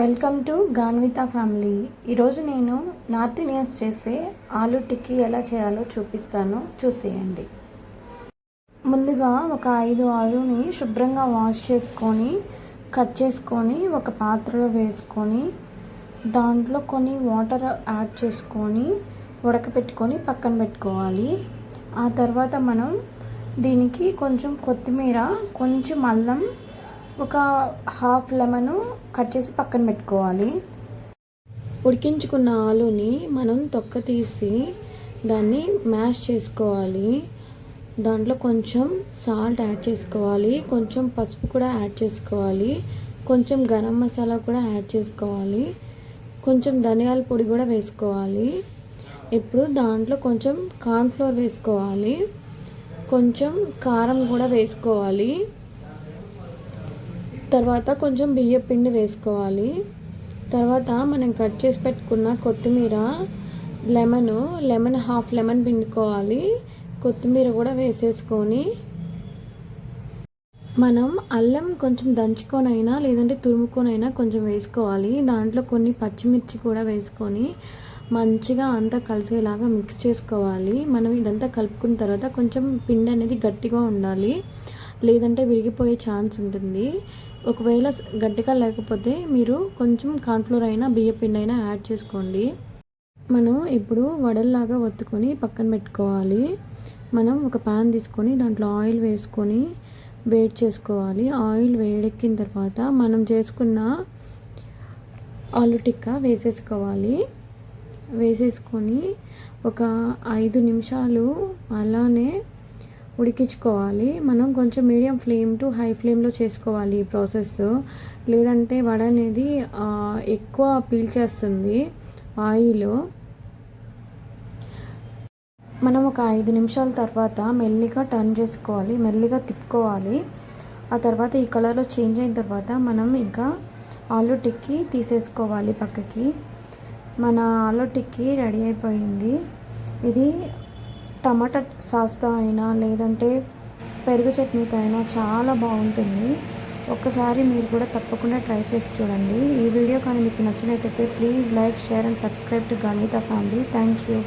Welcome to Ganvitha family. ఈరోజు నేను north Indians చేసే ఆలూ టిక్కీ ఎలా చేయాలో చూపిస్తాను, చూసేయండి. ముందుగా ఒక 5 ఆలూని శుభ్రంగా వాష్ చేసుకొని కట్ చేసుకొని ఒక పాత్రలో వేసుకొని దాంట్లో కొన్ని వాటర్ యాడ్ చేసుకొని ఉడకపెట్టుకొని పక్కన పెట్టుకోవాలి. ఆ తర్వాత మనం దీనికి కొంచెం కొత్తిమీర, కొంచెం అల్లం, ఒక హాఫ్ లెమను కట్ చేసి పక్కన పెట్టుకోవాలి. ఉడికించుకున్న ఆలూని మనం తొక్క తీసి దాన్ని మ్యాష్ చేసుకోవాలి. దాంట్లో కొంచెం సాల్ట్ యాడ్ చేసుకోవాలి, కొంచెం పసుపు కూడా యాడ్ చేసుకోవాలి, కొంచెం గరం మసాలా కూడా యాడ్ చేసుకోవాలి, కొంచెం ధనియాల పొడి కూడా వేసుకోవాలి. ఇప్పుడు దాంట్లో కొంచెం కార్న్ఫ్లోర్ వేసుకోవాలి, కొంచెం కారం కూడా వేసుకోవాలి. తర్వాత కొంచెం బియ్యం పిండి వేసుకోవాలి. తర్వాత మనం కట్ చేసి పెట్టుకున్న కొత్తిమీర, లెమన్ హాఫ్ లెమన్ పిండుకోవాలి. కొత్తిమీర కూడా వేసేసుకొని మనం అల్లం కొంచెం దంచుకొనైనా లేదంటే తురుముకొనైనా కొంచెం వేసుకోవాలి. దాంట్లో కొన్ని పచ్చిమిర్చి కూడా వేసుకొని మంచిగా అంతా కలిసేలాగా మిక్స్ చేసుకోవాలి. మనం ఇదంతా కలుపుకున్న తర్వాత కొంచెం పిండి అనేది గట్టిగా ఉండాలి, లేదంటే విరిగిపోయే ఛాన్స్ ఉంటుంది. ఒకవేళ గట్టిగా లేకపోతే మీరు కొంచెం కార్న్ఫ్లోర్ అయినా బియ్యం పిండి అయినా యాడ్ చేసుకోండి. మనం ఇప్పుడు వడల్లాగా ఒత్తుకొని పక్కన పెట్టుకోవాలి. మనం ఒక ప్యాన్ తీసుకొని దాంట్లో ఆయిల్ వేసుకొని వేడి చేసుకోవాలి. ఆయిల్ వేడెక్కిన తర్వాత మనం చేసుకున్న ఆలు టిక్కా వేసేసుకోవాలి. వేసేసుకొని ఒక 5 నిమిషాలు అలానే ఉడికించుకోవాలి. మనం కొంచెం మీడియం ఫ్లేమ్ టు హై ఫ్లేమ్లో చేసుకోవాలి ఈ ప్రాసెస్, లేదంటే వడ అనేది ఎక్కువ పీల్చేస్తుంది ఆయిల్. మనం ఒక 5 నిమిషాల తర్వాత మెల్లిగా టర్న్ చేసుకోవాలి, మెల్లిగా తిప్పుకోవాలి. ఆ తర్వాత ఈ కలర్లో చేంజ్ అయిన తర్వాత మనం ఇంకా ఆలూ టిక్కీ తీసేసుకోవాలి పక్కకి. మన ఆలూ టిక్కీ రెడీ అయిపోయింది. ఇది టమాటా సాస్తో అయినా లేదంటే పెరుగు చట్నీతో అయినా చాలా బాగుంటుంది. ఒక్కసారి మీరు కూడా తప్పకుండా ట్రై చేసి చూడండి. ఈ వీడియో కానీ మీకు నచ్చినట్లయితే please like, share and subscribe to Ganvitha family. Thank you.